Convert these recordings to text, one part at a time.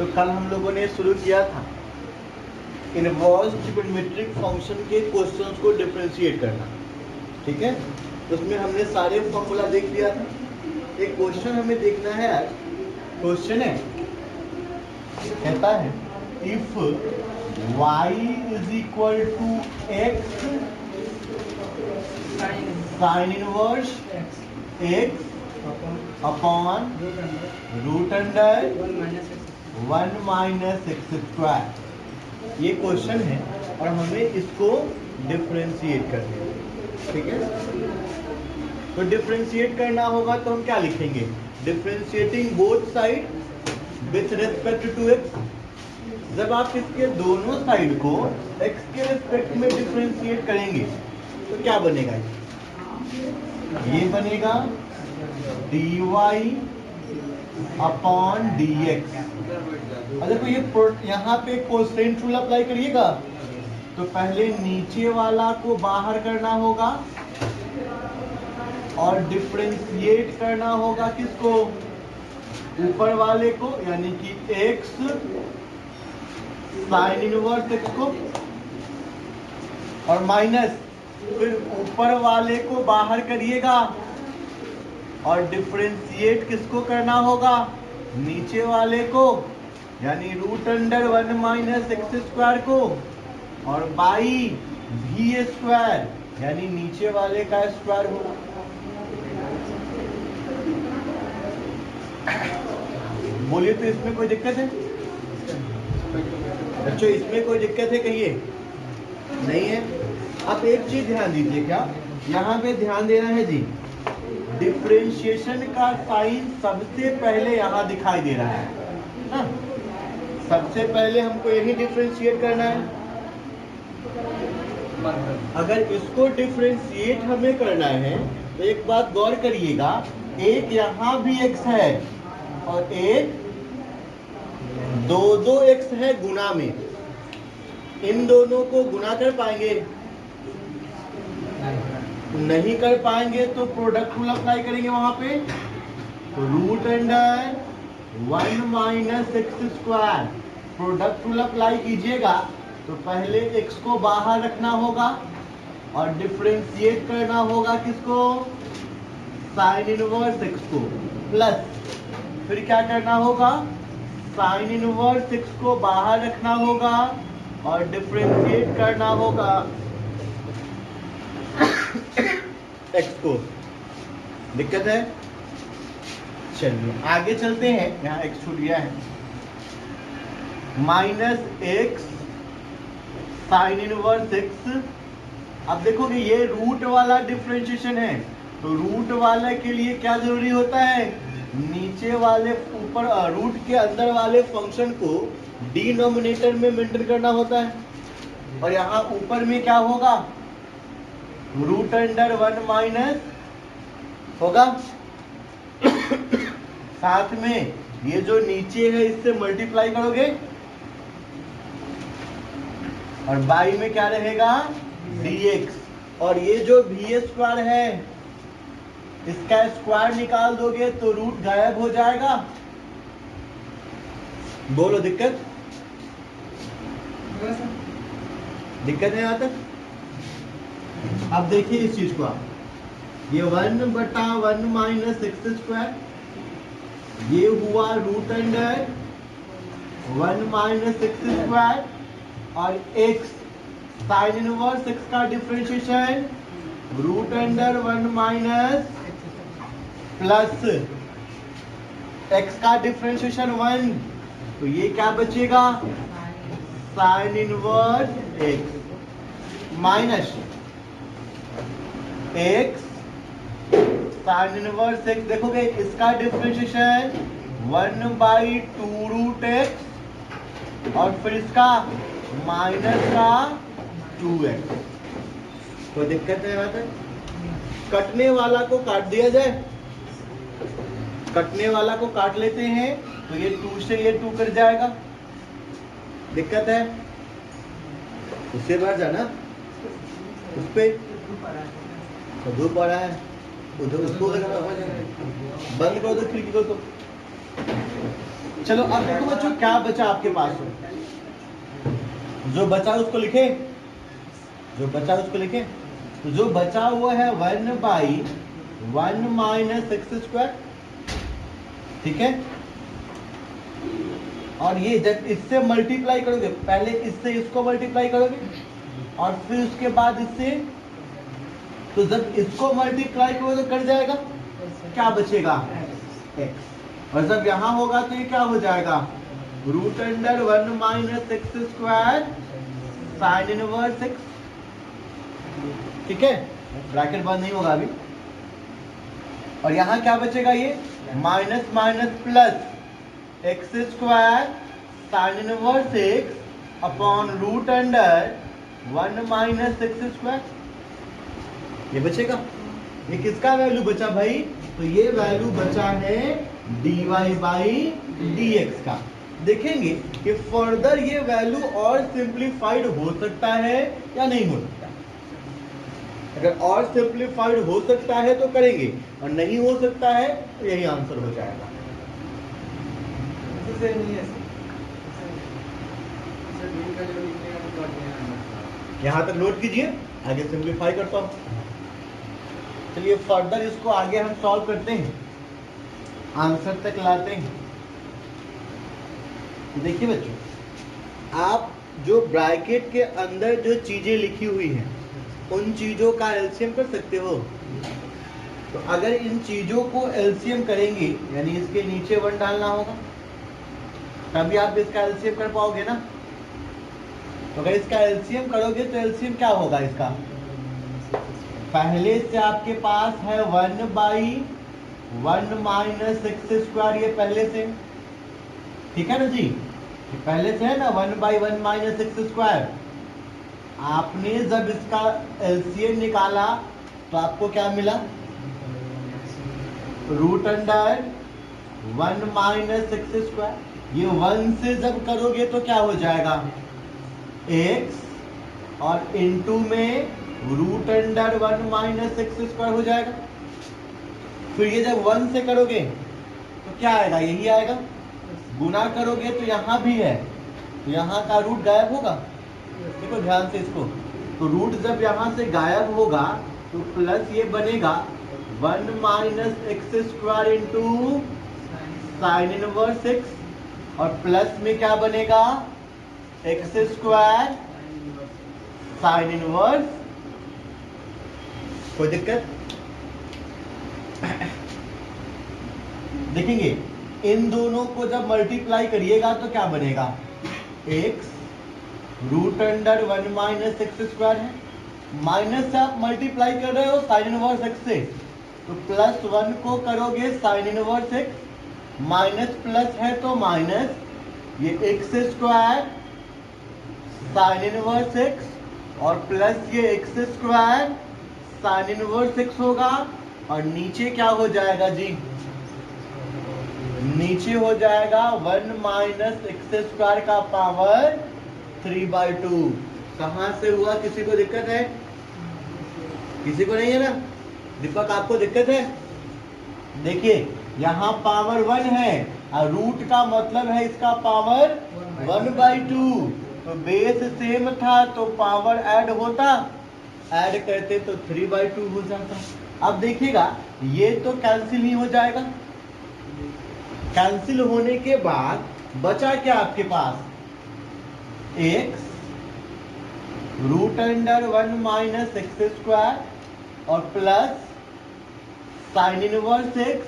तो कल हम लोगों ने शुरू किया था इनवर्स ट्रिग्नोमेट्रिक फंक्शन के क्वेश्चंस को डिफरेंशिएट करना, ठीक है। उसमें हमने सारे फॉर्मूला देख लिया था। एक क्वेश्चन हमें देखना है आज। क्वेश्चन है, कहता है if y is equal to x sine inverse x upon root under 1 minus x square. ये क्वेश्चन है और हमें इसको डिफरेंशिएट करना है, ठीक है। तो डिफरेंशिएट करना होगा तो हम क्या लिखेंगे? Differentiating both side with respect to x. जब आप इसके दोनों साइड को x के रेस्पेक्ट में डिफरेंशिएट करेंगे तो क्या बनेगा? ये बनेगा dy अपॉन dx। देखो ये यहाँ पे कोसेंट रूल अप्लाई करिएगा तो पहले नीचे वाला को बाहर करना होगा और डिफरेंशिएट करना होगा किसको? ऊपर वाले को, यानी कि x साइन इनवर्स x को, और माइनस फिर ऊपर वाले को बाहर करिएगा और डिफरेंशिएट किसको करना होगा? नीचे वाले को, यानी root under 1 minus x square को, और बाई भी स्क्वायर, यानी नीचे वाले का स्क्वायर होगा। बोलिए तो इसमें कोई दिक्कत है? बच्चों इसमें कोई दिक्कत है? कहिए नहीं है। अब एक चीज ध्यान दीजिए, क्या यहाँ पे ध्यान देना है जी, डिफरेंशिएशन का साइन सबसे पहले यहाँ दिखाई दे रहा है ना? सबसे पहले हमको यही डिफरेंशिएट करना है। अगर इसको डिफरेंशिएट हमें करना है तो एक बात गौर करिएगा, एक यहाँ भी x है और एक दो x है गुना में। इन दोनों को गुना कर पाएंगे? नहीं कर पाएंगे तो प्रोडक्ट रूल अप्लाई करेंगे वहां पे। Root under 1 minus x square, product rule apply कीजिएगा तो पहले x को बाहर रखना होगा और डिफरेंशिएट करना होगा किसको? साइन इनवर्स x को, प्लस फिर क्या करना होगा? साइन इनवर्स x को बाहर रखना होगा और डिफरेंशिएट करना होगा x को। दिक्कत है? चलिए आगे चलते हैं। यहाँ x छूट गया है। Minus x sine inverse x। अब देखोगे ये रूट वाला डिफरेंशिएशन है, तो रूट वाले के लिए क्या जरूरी होता है? नीचे वाले ऊपर रूट के अंदर वाले फंक्शन को डिनोमिनेटर में मेंटेन करना होता है। और यहाँ ऊपर में क्या होगा? रूट अंडर 1 माइनस होगा, साथ में ये जो नीचे है इससे मल्टीप्लाई करोगे और बाई में क्या रहेगा? dx। और ये जो भी स्क्वायर है इसका स्क्वायर निकाल दोगे तो रूट गायब हो जाएगा। बोलो दिक्कत? दिक्कत है यहाँ तक? अब देखिए इस चीज को आप, ये 1/1 माइनस एक्स स्क्वायर, ये हुआ root under 1 minus x square, और x साइन इनवर्स x का differentiation root under 1 minus plus x का डिफरेंशिएशन 1, तो ये क्या बचेगा? Sine inverse x minus x sine inverse x। देखोगे इसका डिफरेंशिएशन 1/2 रूट x और फिर इसका माइनस का 2x। कोई दिक्कत है? यहाँ तक कटने वाला को काट दिया जाए, कटने वाला को काट लेते हैं तो ये 2 से ये 2 कर जाएगा। दिक्कत है? उससे बाहर जाना, उस पे धूप आ रहा है, उधर उसको बंद कर दो खिड़की को। तो चलो अब देखो बच्चों क्या बचा आपके पास में, जो बचा उसको लिखे, जो बचा उसको लिखे। तो जो बचा हुआ है 1/1 माइनस एक्स स्क्वायर, ठीक है। और ये जब इससे मल्टीप्लाई करोगे, पहले इससे इसको मल्टीप्लाई करोगे और फिर उसके बाद इससे, तो जब इसको मल्टीप्लाई करोगे तो कट जाएगा, क्या बचेगा x। और जब यहां होगा तो ये क्या हो जाएगा, √1 minus x square sine inverse x, ठीक है। ब्रैकेट बंद नहीं होगा अभी। और यहां क्या बचेगा, ये minus minus plus x square sine inverse x upon √1 minus x square, ये बचेगा। ये किसका वैल्यू बचा भाई, तो ये वैल्यू बचा है dy/dx का। देखेंगे कि फर्दर ये वैल्यू और सिंप्लीफाइड हो सकता है या नहीं हो सकता। अगर और सिंप्लीफाइड हो सकता है तो करेंगे, और नहीं हो सकता है तो यही आंसर हो जाएगा। यहां तक नोट कीजिए, आगे सिंप्लीफाई करता हूं। चलिए फर्दर इसको आगे हम सॉल्व करते हैं, आंसर तक लाते हैं। देखिए बच्चों, आप जो ब्रैकेट के अंदर जो चीजें लिखी हुई हैं उन चीजों का एलसीएम कर सकते हो। तो अगर इन चीजों को एलसीएम करेंगे, यानी इसके नीचे 1 डालना होगा, तभी आप इसका एलसीएम कर पाओगे ना। तो अगर इसका एलसीएम करोगे तो एलसीएम क्या होगा इसका, पहले से आपके पास है 1/1 माइनस एक्स स्क्वायर, ये पहले से, ठीक है ना जी, ये पहले से है ना 1/1 माइनस एक्स स्क्वायर। आपने जब इसका एलसीएम निकाला तो आपको क्या मिला, √1 माइनस एक्स स्क्वायर। ये 1 से जब करोगे तो क्या हो जाएगा x, और इनटू में √1 माइनस एक्स स्क्वायर हो जाएगा। फिर ये जब 1 से करोगे तो क्या आएगा, यही आएगा। गुना करोगे तो यहाँ भी है, तो यहाँ का रूट गायब होगा। देखो ध्यान से इसको, तो रूट जब यहाँ से गायब होगा तो प्लस ये बनेगा 1 minus x square into sine inverse x, और प्लस में क्या बनेगा एक्स स्क्वायर साइन इनवर्स। कोई दिक्कत? देखेंगे इन दोनों को जब मल्टीप्लाई करिएगा तो क्या बनेगा, x √1 माइनस एक्स स्क्वायर है, माइनस से आप मल्टीप्लाई कर रहे हो साइन इनवर्स x से, तो +1 को करोगे sign inverse x, minus plus है तो माइनस, ये x square sine inverse x और प्लस ये x square sine inverse x होगा। और नीचे क्या हो जाएगा जी, नीचे हो जाएगा 1 माइनस एक्स स्क्वायर का पावर 3/2। कहां से हुआ, किसी को दिक्कत है? किसी को नहीं है ना? दीपक आपको दिक्कत है? देखिए यहाँ पावर 1 है और रूट का मतलब है इसका पावर 1/2, तो बेस सेम था तो पावर ऐड होता, ऐड करते तो 3/2 हो जाता। अब देखिएगा ये तो कैंसिल ही हो जाएगा। कैंसिल होने के बाद बचा क्या आपके पास, x √1 माइनस एक्स स्क्वायर और प्लस साइन इनवर्स x,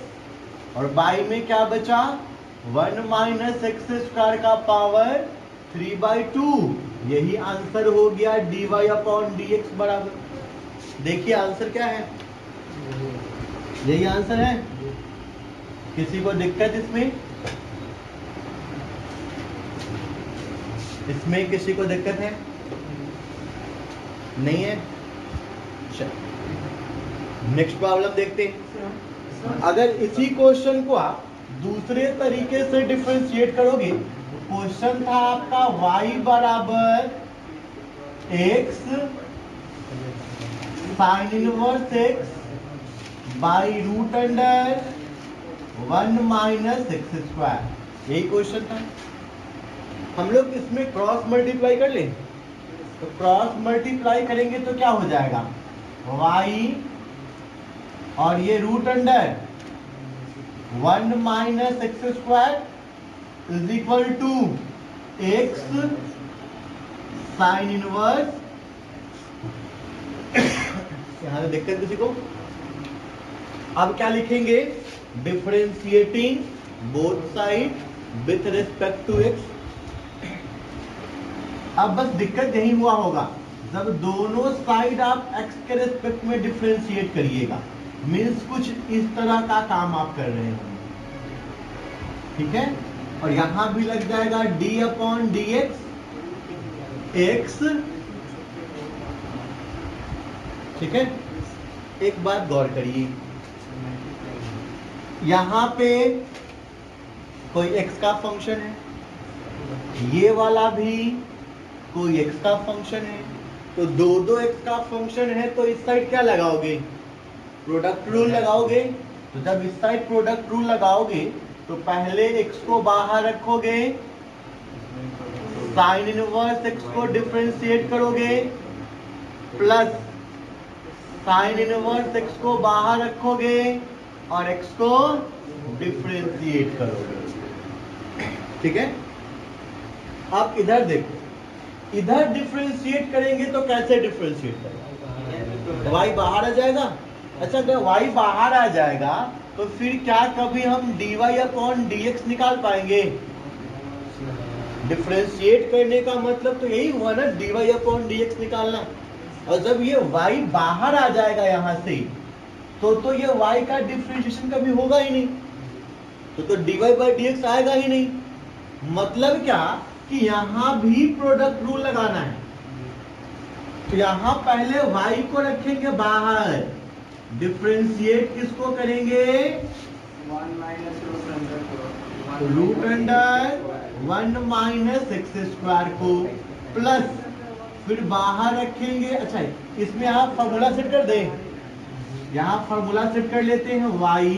और बाई में क्या बचा 1 माइनस एक्स स्क्वायर का पावर 3/2। यही आंसर हो गया dy/dx बराबर। देखिए आंसर क्या है, यही आंसर है। किसी को दिक्कत इसमें? इसमें किसी को दिक्कत है? नहीं है? नेक्स्ट प्रॉब्लम देखते हैं। अगर इसी क्वेश्चन को आप दूसरे तरीके से डिफरेंशिएट करोगे, क्वेश्चन था आपका y बराबर x sine inverse x by √1 minus x square. यही क्वेश्चन था। हम लोग इसमें क्रॉस मल्टीप्लाई कर लें, तो क्रॉस मल्टीप्लाई करेंगे तो क्या हो जाएगा, y और ये root under 1 minus x square is equal to x sine inverse. यहां से दिक्कत किसी को? अब क्या लिखेंगे, differentiating both side with respect to x. अब बस दिक्कत यही हुआ होगा जब दोनों साइड आप x के रिस्पेक्ट में डिफरेंशिएट करिएगा, मीन्स कुछ इस तरह का काम आप कर रहे होंगे, ठीक है। और यहां भी लग जाएगा d अपॉन डी एक्स, ठीक है। एक बात गौर करिए, यहां पे कोई x का फंक्शन है, ये वाला भी कोई x का फंक्शन है, तो दो x का फंक्शन है, तो इस साइड क्या लगाओगे, प्रोडक्ट रूल लगाओगे। तो जब इस साइड प्रोडक्ट रूल लगाओगे तो पहले x को बाहर रखोगे, साइन इनवर्स x को डिफरेंशिएट करोगे, प्लस साइन इनवर्स x को बाहर रखोगे और x को डिफरेंशिएट करोगे, ठीक है। आप इधर देखो, इधर डिफरेंशिएट करेंगे तो कैसे डिफरेंशिएट करेंगे, y बाहर आ जाएगा। अच्छा, अगर y बाहर आ जाएगा तो फिर क्या कभी हम dy अपॉन dx निकाल पाएंगे? डिफरेंशिएट करने का मतलब तो यही हुआ ना, dy अपॉन dx निकालना। और जब ये y बाहर आ जाएगा यहां से, तो ये y का डिफरेंशिएशन कभी होगा ही नहीं, तो dy बाई dx आएगा ही नहीं। मतलब क्या कि यहां भी प्रोडक्ट रूल लगाना है, तो यहां पहले y को रखेंगे बाहर, डिफरेंशिएट किसको करेंगे, root under 1 minus x square को, प्लस फिर बाहर रखेंगे। अच्छा, इसमें आप फॉर्मूला सेट कर दें, यहां फॉर्मूला सेट कर लेते हैं, y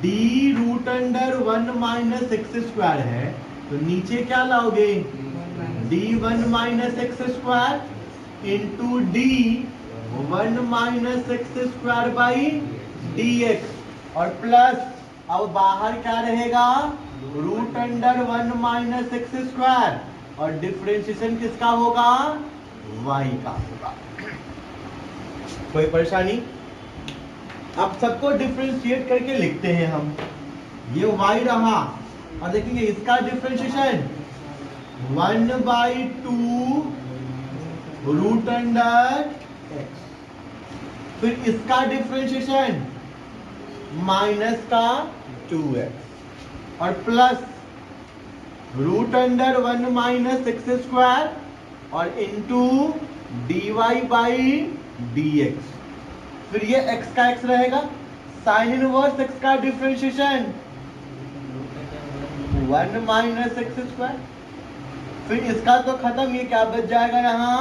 d root under 1 minus x square है, तो नीचे क्या लाओगे, d1 minus x square into d1 minus x square by dx, और प्लस अब बाहर क्या रहेगा, root under 1 minus x square, और डिफरेंशिएशन किसका होगा, y का होगा। कोई परेशानी? अब सबको डिफरेंशिएट करके लिखते हैं हम, ये y रहा, और देखेंगे इसका डिफरेंशिएशन 1/2 रूट अंडर x, फिर इसका डिफरेंशिएशन माइनस का 2x, और plus root under 1 minus x square और इंटू dy बाई dx, फिर ये x का x रहेगा, साइन इनवर्स x का डिफरेंशिएशन 1 माइनस एक्स स्क्वायर, फिर इसका तो खत्म, ये क्या बच जाएगा यहाँ,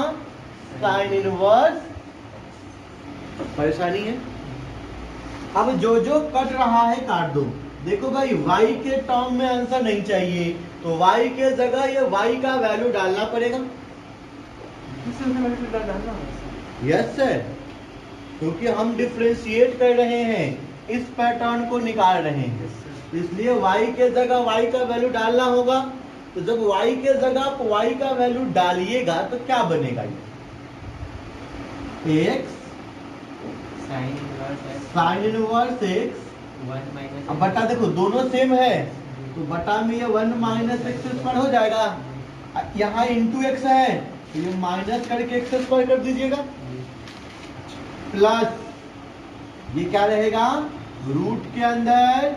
साइन इनवर्स। परेशानी है? अब जो जो कट रहा है काट दो। देखो भाई, y के टर्म में आंसर नहीं चाहिए, तो y के जगह ये y का वैल्यू डालना पड़ेगा। यस सर, क्योंकि हम डिफरेंशिएट कर रहे हैं, इस पैटर्न को निकाल रहे हैं, इसलिए y के जगह y का वैल्यू डालना होगा। तो जब y के जगह आप y का वैल्यू डालिएगा तो क्या बनेगा, ये x साइन इनवर्स x, अब बटा, देखो दोनों सेम है, तो बटा में ये 1 माइनस एक्स स्क्वायर हो जाएगा, यहाँ इंटू एक्स है तो ये माइनस करके एक्स स्क्वायर कर दीजिएगा, प्लस ये क्या रहेगा, रूट के अंदर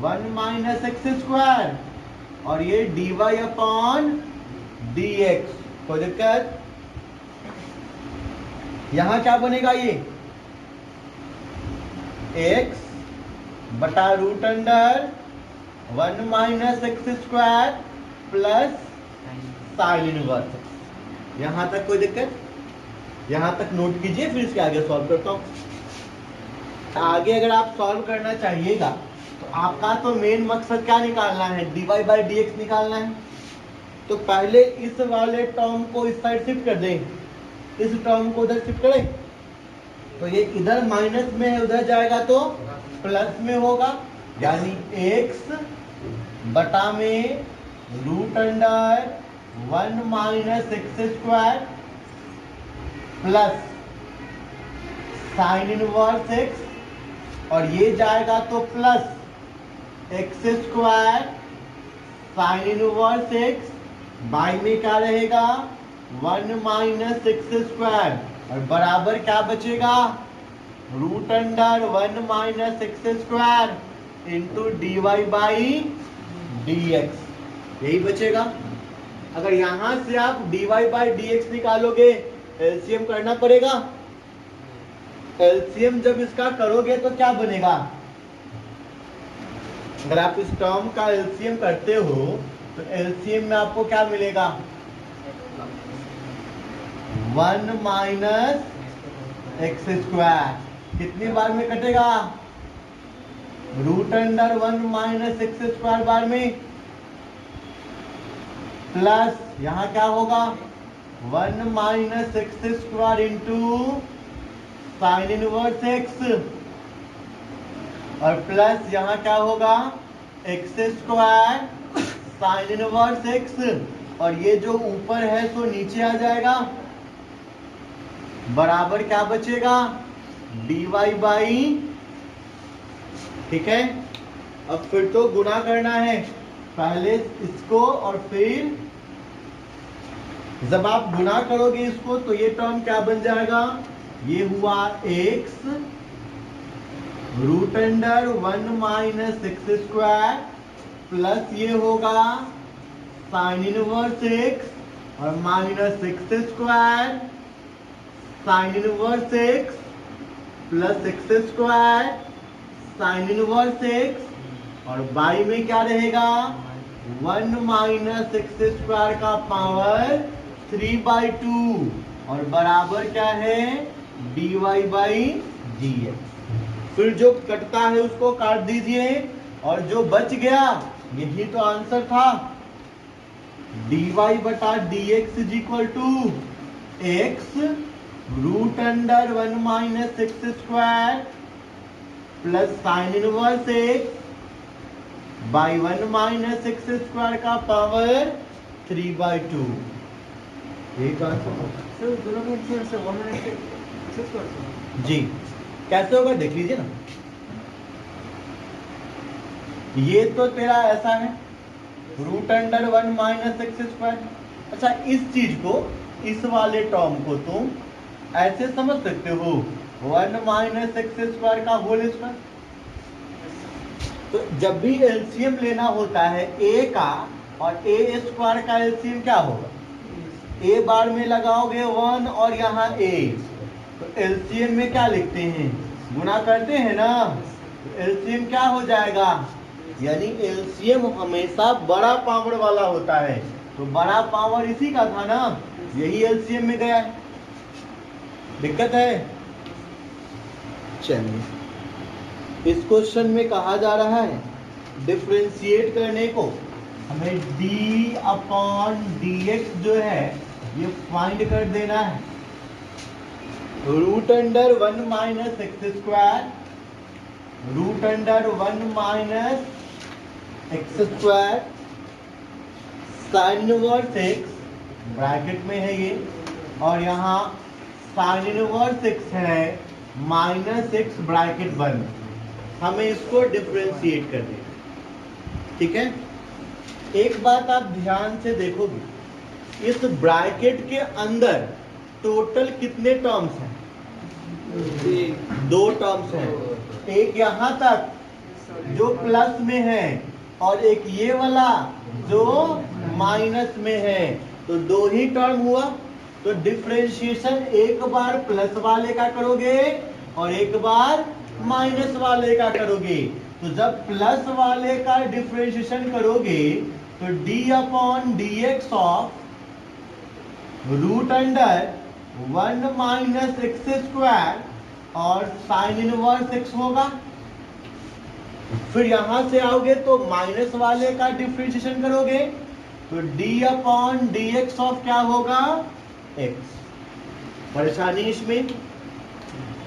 1 माइनस एक्स स्क्वायर, और ये dy अपॉन dx। कोई दिक्कत? यहां क्या बनेगा, ये x बटा root under 1 minus x square plus sine inverse. यहां तक कोई दिक्कत? यहां तक नोट कीजिए, फिर इसके आगे सॉल्व करता हूं। आगे अगर आप सॉल्व करना चाहिएगा तो आपका तो मेन मकसद क्या निकालना है, dy बाई डी एक्स निकालना है। तो पहले इस वाले टर्म को इस साइड शिफ्ट कर दें, इस टर्म को उधर शिफ्ट करें, तो ये इधर माइनस में है, उधर जाएगा तो प्लस में होगा, यानी x बटा में root under 1 minus x square plus sine inverse x, और ये जाएगा तो plus x square sine inverse x, by में क्या रहेगा 1 माइनस एक्स स्क्वायर, और बराबर क्या बचेगा root under 1 minus x square into d y by d x, यही बचेगा। अगर यहां से आप dy बाई डी एक्स निकालोगे, एलसीएम करना पड़ेगा। एलसीएम जब इसका करोगे तो क्या बनेगा, अगर आप इस टर्म का एलसीएम करते हो तो एलसीएम में आपको क्या मिलेगा 1 माइनस एक्स स्क्वायर, कितनी बार में कटेगा root under 1 minus x square बार में, प्लस यहां क्या होगा 1 minus x square into sine inverse x, और प्लस यहां क्या होगा x square sine inverse x, और ये जो ऊपर है सो नीचे आ जाएगा, बराबर क्या बचेगा dy बाई, ठीक है। अब फिर तो गुना करना है, पहले इसको और फिर जब आप गुना करोगे इसको तो ये टर्म क्या बन जाएगा, ये हुआ x root under 1 minus x square plus ये होगा साइन इनवर्स x और minus x square sine inverse x plus x square sine inverse x, और बाई में क्या रहेगा 1 माइनस एक्स स्क्वायर का पावर 3/2, और बराबर क्या है dy बाई डी एक्स। फिर जो कटता है उसको काट दीजिए, और जो बच गया यही तो आंसर था, dy बटा d x is equal to x root under 1 minus x square plus sine inverse x by 1 minus x square का पावर 3/2। एक आंसर जी, कैसे होगा देख लीजिए ना, ये तो तेरा ऐसा है root under 1 minus x square. अच्छा, इस चीज को, इस वाले टर्म को तुम ऐसे समझ सकते हो 1 माइनस एक्स स्क्वायर का होल स्क्वायर। तो जब भी एलसीएम लेना होता है a का और a स्क्वायर का एलसीएम क्या होगा, a बार में लगाओगे 1 और यहाँ a, तो एलसीएम में क्या लिखते हैं गुना करते हैं ना, तो एलसीएम क्या हो जाएगा, यानी एलसीएम हमेशा बड़ा पावर वाला होता है, तो बड़ा पावर इसी का था ना, यही एलसीएम में गया है। दिक्कत है? चलिए, इस क्वेश्चन में कहा जा रहा है डिफरेंशिएट करने को हमें d अपॉन dx जो है ये फाइंड कर देना है। Root under 1 minus x square root under 1 minus x square sine inverse x bracket में है ये, और यहाँ साइन इनवर्स एक्स है माइनस एक्स ब्रैकेट बंद, हमें इसको डिफरेंशिएट कर देना, ठीक है। एक बात आप ध्यान से देखोगे, इस ब्रैकेट के अंदर टोटल कितने टर्म्स हैं, 2 टर्म्स हैं, एक यहाँ तक जो प्लस में है और एक ये वाला जो माइनस में है, तो 2 ही टर्म हुआ। तो डिफरेंशिएशन एक बार प्लस वाले का करोगे और एक बार माइनस वाले का करोगे। तो जब प्लस वाले का डिफरेंशिएशन करोगे तो d upon D X of root under 1 minus x square और साइन इनवर्स एक्स होगा। फिर यहां से आओगे तो माइनस वाले का डिफरेंशिएशन करोगे तो D upon D X of क्या होगा एक्स। परेशानी इसमें।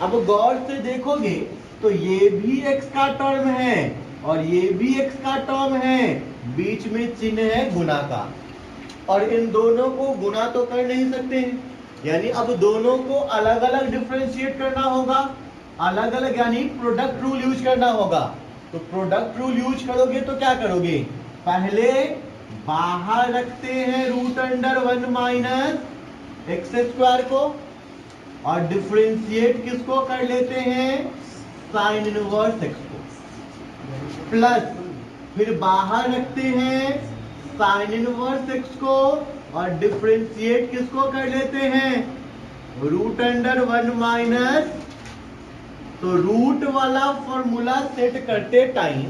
अब गौर से देखोगे तो ये भी x का टर्म है और ये भी x का टर्म है, बीच में चिन्ह है गुना का, और इन दोनों को गुना तो कर नहीं सकते हैं, यानी अब दोनों को अलग अलग डिफरेंशिएट करना होगा, अलग अलग यानी प्रोडक्ट रूल यूज करना होगा। तो प्रोडक्ट रूल यूज करोगे तो क्या करोगे, पहले बाहर रखते हैं root under 1 minus x square को और डिफरेंशिएट किसको कर लेते हैं साइन इनवर्स एक्स को, प्लस फिर बाहर रखते हैं साइन इनवर्स एक्स को और डिफरेंशिएट किसको कर लेते हैं रूट अंडर 1 माइनस। तो रूट वाला फॉर्मूला सेट करते टाइम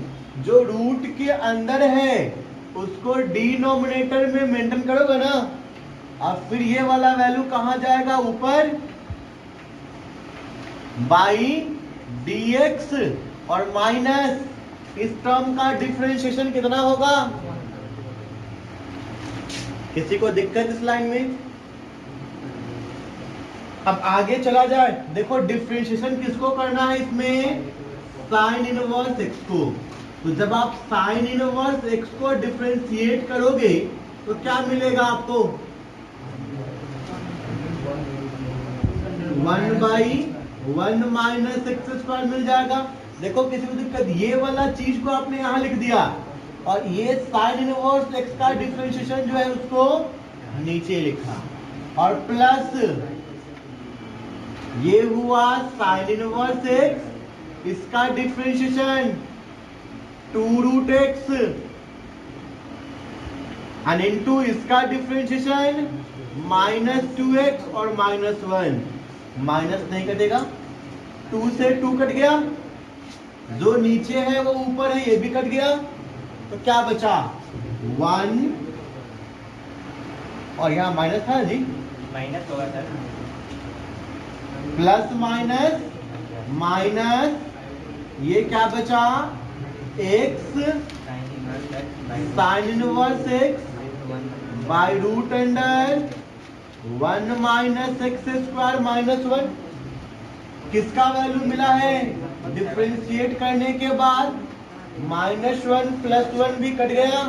जो रूट के अंदर है उसको डिनोमिनेटर में मेंटेन करोगे ना, अब फिर ये वाला वैल्यू कहां जाएगा ऊपर बाई dx और माइनस इस टर्म का डिफरेंशिएशन कितना होगा। किसी को दिक्कत इस लाइन में? अब आगे चला जाए, देखो डिफरेंशिएशन किसको करना है इसमें साइन इनवर्स एक्स को। तो जब आप साइन इनवर्स एक्स को डिफरेंशिएट करोगे तो क्या मिलेगा आपको 1/1 माइनस एक्स स्क्वायर मिल जाएगा। देखो किसी को दिक्कत, ये वाला चीज को आपने यहां लिख दिया और ये साइन इनवर्स एक्स का डिफरेंशिएशन जो है उसको नीचे लिखा और प्लस ये हुआ साइन इनवर्स एक्स, इसका differentiation 2 root X and into इसका डिफरेंशिएशन -2x और -1। माइनस नहीं कटेगा, 2 से 2 कट गया, जो नीचे है वो ऊपर है ये भी कट गया, तो क्या बचा 1 और यहाँ माइनस था जी, माइनस होगा सर, प्लस माइनस माइनस ये क्या बचा x sine inverse x by root under 1 minus x square -1। किसका वैल्यू मिला है डिफरेंशिएट करने के बाद -1 + 1 भी कट गया,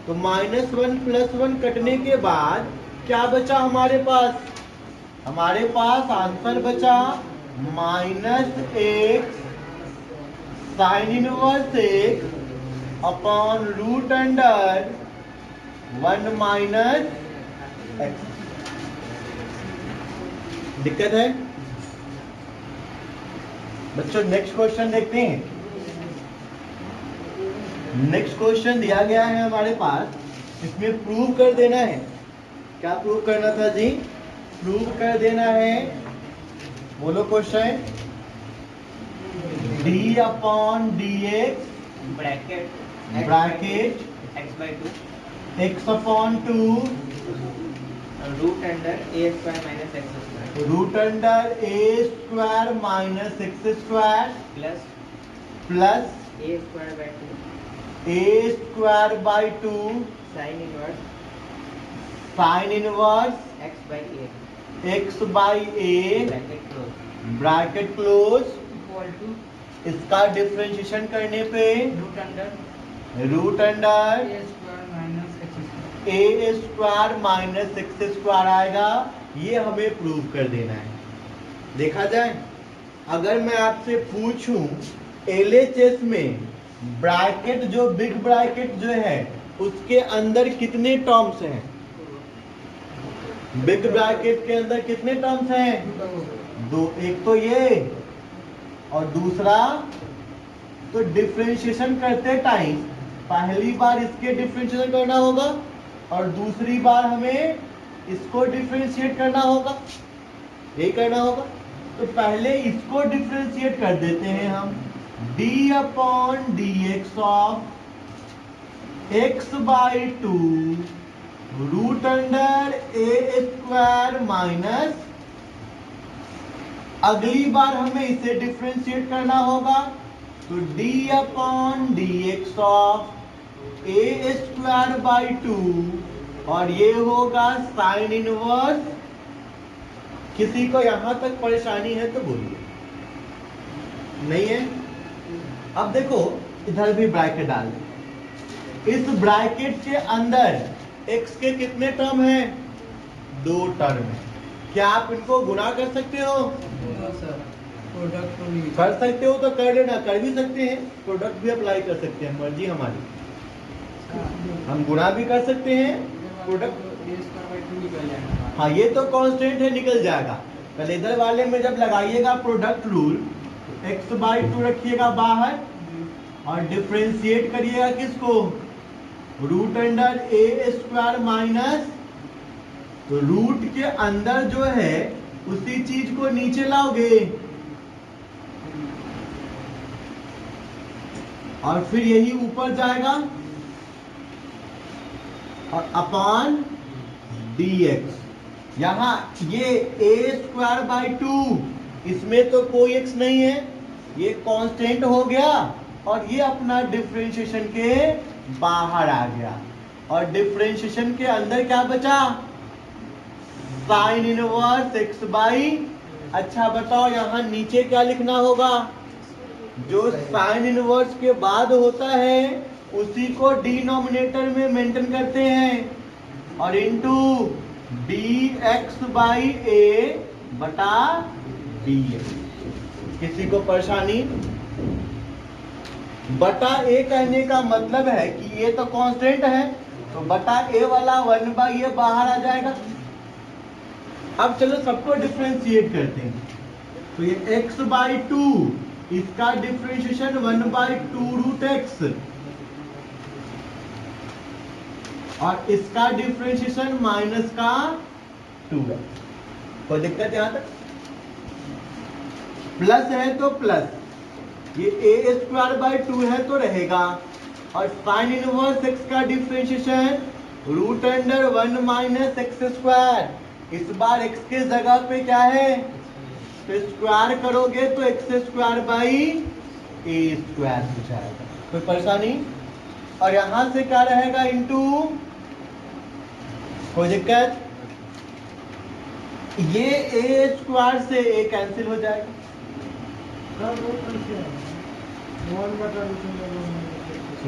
तो -1 + 1 कटने के बाद क्या बचा हमारे पास, हमारे पास आंसर बचा -1 sine inverse x upon root under 1 minus X. दिक्कत है बच्चों? नेक्स्ट क्वेश्चन देखते हैं। नेक्स्ट क्वेश्चन दिया गया है हमारे पास, इसमें प्रूव कर देना है। क्या प्रूव करना था जी? प्रूव कर देना है, बोलो question, d upon dx bracket x upon 2 root under a square minus x square root under a square minus x square plus a square by 2 a square by 2 sine inverse x by a x by a bracket close equal to इसका differentiation करने पे root under root under a square minus x square a square minus x square आएगा। ये हमें prove कर देना है। देखा जाए, अगर मैं आपसे पूछूं LHS में ब्रैकेट जो बिग ब्रैकेट जो है उसके अंदर कितने टर्म्स हैं, बिग ब्रैकेट के अंदर कितने टर्म्स हैं? 2, एक तो ये और दूसरा, तो डिफरेंशिएशन करते टाइम पहली बार इसके डिफरेंशिएशन करना होगा और दूसरी बार हमें इसको डिफरेंशिएट करना होगा, यही करना होगा। तो पहले इसको डिफरेंशिएट कर देते हैं हम, d upon dx of x by 2 root under a square minus, अगली बार हमें इसे डिफरेंशिएट करना होगा तो d upon dx of a square by 2, और ये होगा साइन इनवर्स। किसी को यहां तक परेशानी है तो बोलिए, नहीं है? अब देखो इधर भी ब्रैकेट डाल दे। इस ब्रैकेट के अंदर x के कितने टर्म हैं? 2 टर्म है। क्या आप इनको गुणा कर सकते हो? कर सकते हो तो कर लेना, कर भी सकते हैं, प्रोडक्ट भी अप्लाई कर सकते हैं, मर्जी हमारी। हम गुणा भी कर सकते हैं, प्रोडक्ट। हाँ, ये तो कांस्टेंट है, निकल जाएगा। पहले इधर वाले में जब लगाइएगा प्रोडक्ट रूल, x बाई 2 रखिएगा बाहर और डिफरेंशिएट करिएगा किसको? Root under A square minus, तो रूट के अंदर जो है उसी चीज को नीचे लाओगे और फिर यही ऊपर जाएगा और अपॉन dx। यहां ये a स्क्वायर बाई 2, इसमें तो कोई x नहीं है, ये कांस्टेंट हो गया और ये अपना डिफरेंशिएशन के बाहर आ गया। और डिफरेंशिएशन के अंदर क्या बचा? Sign inverse x by. अच्छा बताओ यहां नीचे क्या लिखना होगा? जो साइन इनवर्स के बाद होता है उसी को डिनोमिनेटर में मेंटेन करते हैं और इनटू dx बाई a बटा dx। किसी को परेशानी? बटा a कहने का मतलब है कि ये तो कांस्टेंट है, तो बटा a वाला 1 बाई a बाहर आ जाएगा। अब चलो सबको डिफरेंशिएट करते हैं। तो ये x बाई 2, इसका डिफरेंशिएशन 1 बाई 2 रूट x, और इसका डिफरेंशिएशन माइनस का 2x। कोई दिक्कत यहां तक? प्लस है तो प्लस, ये a स्क्वायर बाई 2 है तो रहेगा, और साइन इनवर्स x का differentiation root under 1 minus x square. इस बार x के जगह पे क्या है? तो स्क्वायर करोगे तो x square by a square हो जाएगा। कोई परेशानी? और यहां से क्या रहेगा? इनटू, कोई दिक्कत? ये a स्क्वायर से a कैंसिल हो जाएगा।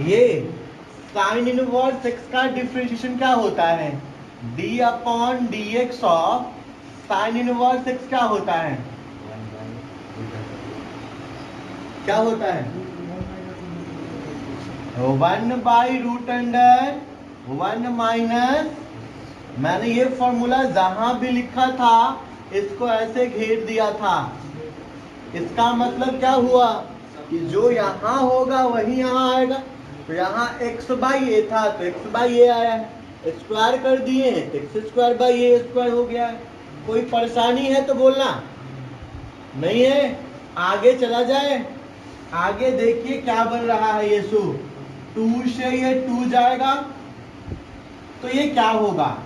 ये साइन इनवर्स x का डिफरेंशिएशन क्या होता है? d upon dx of sine inverse x क्या होता है? क्या होता है? 1 बाई रूट अंडर 1 माइनस, मैंने ये फॉर्मूला जहां भी लिखा था इसको ऐसे घेर दिया था। इसका मतलब क्या हुआ कि जो यहाँ होगा वही यहाँ आएगा। तो यहाँ x बाई ए था तो x बाई ए आया है, स्क्वायर कर दिए हैं तो x square by A square हो गया है। कोई परेशानी है तो बोलना, नहीं है? आगे चला जाए, आगे देखिए क्या बन रहा है। ये 2 से ये 2 जाएगा तो ये क्या होगा?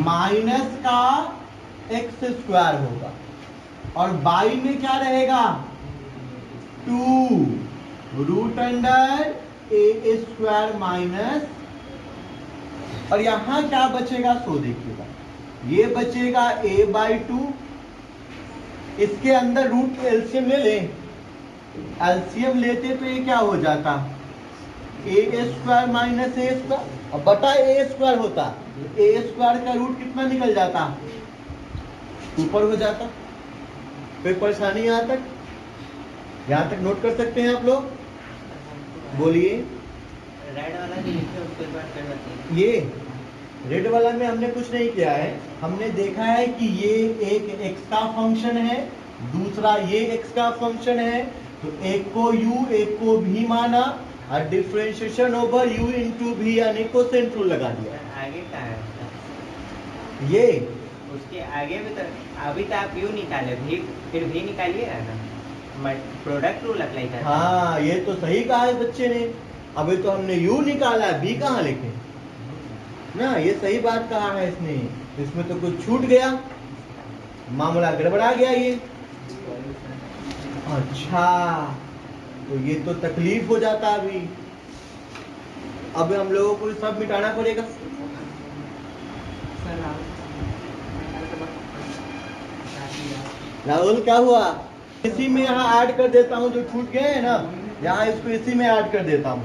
माइनस का एक्स स्क्वायर होगा, और बाई में क्या रहेगा? 2 root under A square minus, और यहां क्या बचेगा? सो देखिएगा, ये बचेगा a बाई 2। इसके अंदर रूट एलसीएम ले लें, एलसीएम लेते तो ये क्या हो जाता? ए स्क्वायर माइनस ए स्क्वायर, और बटा ए स्क्वायर होता, ए स्क्वायर का रूट कितना निकल जाता? ऊपर हो जाता। कोई परेशानी यहां तक? यहां तक नोट कर सकते हैं आप लोग? बोलिए। रेड वाला जो लिखे उसके बाद कर देते हैं। ये रेड वाला में हमने कुछ नहीं किया है, हमने देखा है कि ये एक x का फंक्शन है, दूसरा ये x का फंक्शन है, तो एक को u एक को v माना और differentiation over u into v यानी कोसेंट रूल लगा दिया। आगे क्या है? ये उसके आगे भी तो अभी तो आप u निकाले, भी फिर भी निकालिए ना, प्रोडक्ट रूल अप्लाई कर। हाँ, ये तो सही कहा है बच्चे ने। अभी तो हमने u निकाला है, v कहाँ लिखे ना? ये सही बात कहा है इसने, इसमें तो कुछ छूट गया, मामला गड़बड़ा गया ये। अच्छा, तो ये तो तकलीफ हो जाता अभी। अब हम लोगों को सब मिटाना पड़ेगा। राहुल क्या हुआ? इसी में यहाँ ऐड कर देता हूँ, जो छूट गए हैं ना, यहाँ इसको इसी में ऐड कर देता हूँ।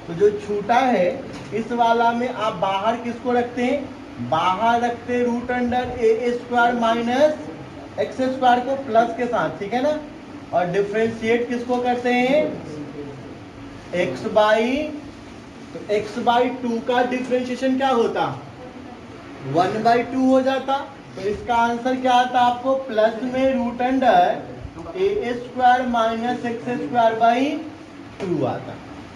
तो जो छूटा है इस वाला में आप बाहर किसको रखते हैं? बाहर रखते हैं root under A square minus x square को प्लस के साथ, ठीक है ना। और डिफरेंशिएट किसको करते हैं? एक्स बाई, तो एक्स बाई टू का डिफरेंशिएशन क्या होता? 1/2 हो जाता। तो इसका आंसर क्या आता आपको? प्लस में root under A square minus x square by 2 आता।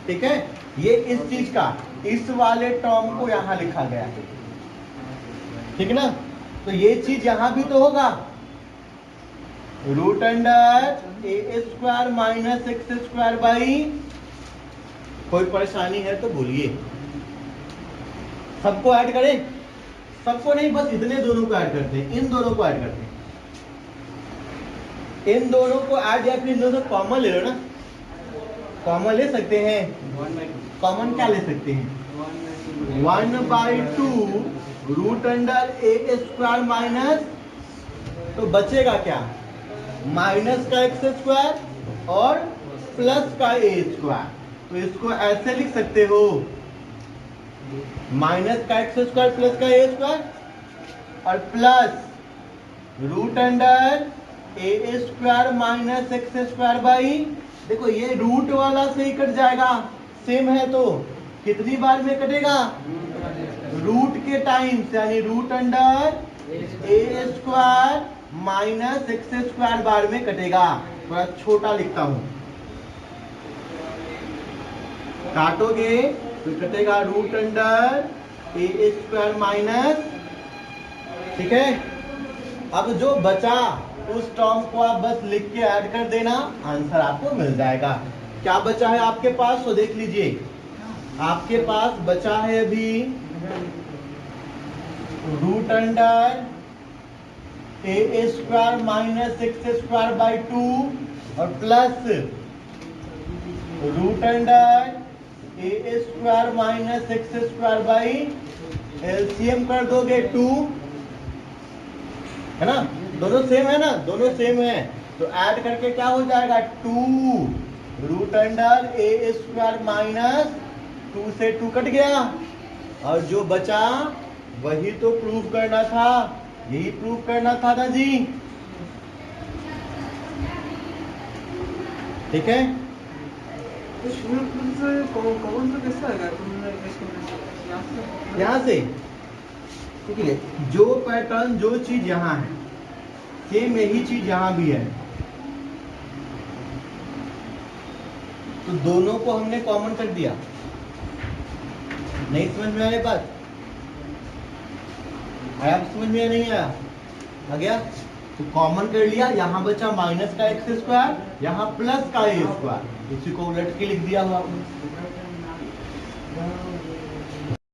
ठीक है, ये इस चीज का, इस वाले टर्म को यहाँ लिखा गया है, ठीक ना। तो ये चीज यहाँ भी तो होगा, root under A square minus x square by. कोई परेशानी है तो बोलिए। सबको ऐड करें? सबको नहीं, बस इतने दोनों को ऐड करते हैं, इन दोनों को ऐड करते हैं, इन दोनों को ऐड, या फिर इन दोनों को कॉमन ले लो ना। कॉमन ले सकते हैं। कॉमन क्या ले सकते हैं? 1/2 root under A square minus, तो बचेगा क्या? माइनस का एक्स स्क्वायर और प्लस का ए स्क्वायर। तो इसको ऐसे लिख सकते हो, माइनस का एक्स स्क्वायर प्लस का ए स्क्वायर और plus root under A square minus x square by. देखो ये रूट वाला से ही कट जाएगा, सेम है तो कितनी बार में कटेगा? रूट के टाइम्स, यानी root under A square minus x square बार में कटेगा। थोड़ा छोटा लिखता हूं, काटोगे तो कटेगा root under A square minus, ठीक है। अब जो बचा उस टर्म को आप बस लिख के ऐड कर देना, आंसर आपको मिल जाएगा। क्या बचा है आपके पास तो देख लीजिए। आपके पास बचा है अभी root under A square minus x square by 2 और plus root under A square minus x square by, LCM कर दोगे 2, है ना। दोनों सेम है ना, दोनों सेम है, तो ऐड करके क्या हो जाएगा? 2 root under A square minus 2 से 2 कट गया, और जो बचा वही तो प्रूफ करना था, यही प्रूफ करना था ना जी, ठीक है। यहाँ से ठीक है, जो पैटर्न, जो चीज यहाँ है सेम यही चीज यहाँ भी है, तो दोनों को हमने कॉमन कर दिया। नहीं समझ में आया बात? आया समझ में? नहीं आया? आ गया? तो कॉमन कर लिया, यहाँ बचा माइनस का एक्स स्क्वायर, यहाँ प्लस का ए स्क्वायर, इसी को उलट के लिख दिया हुआ।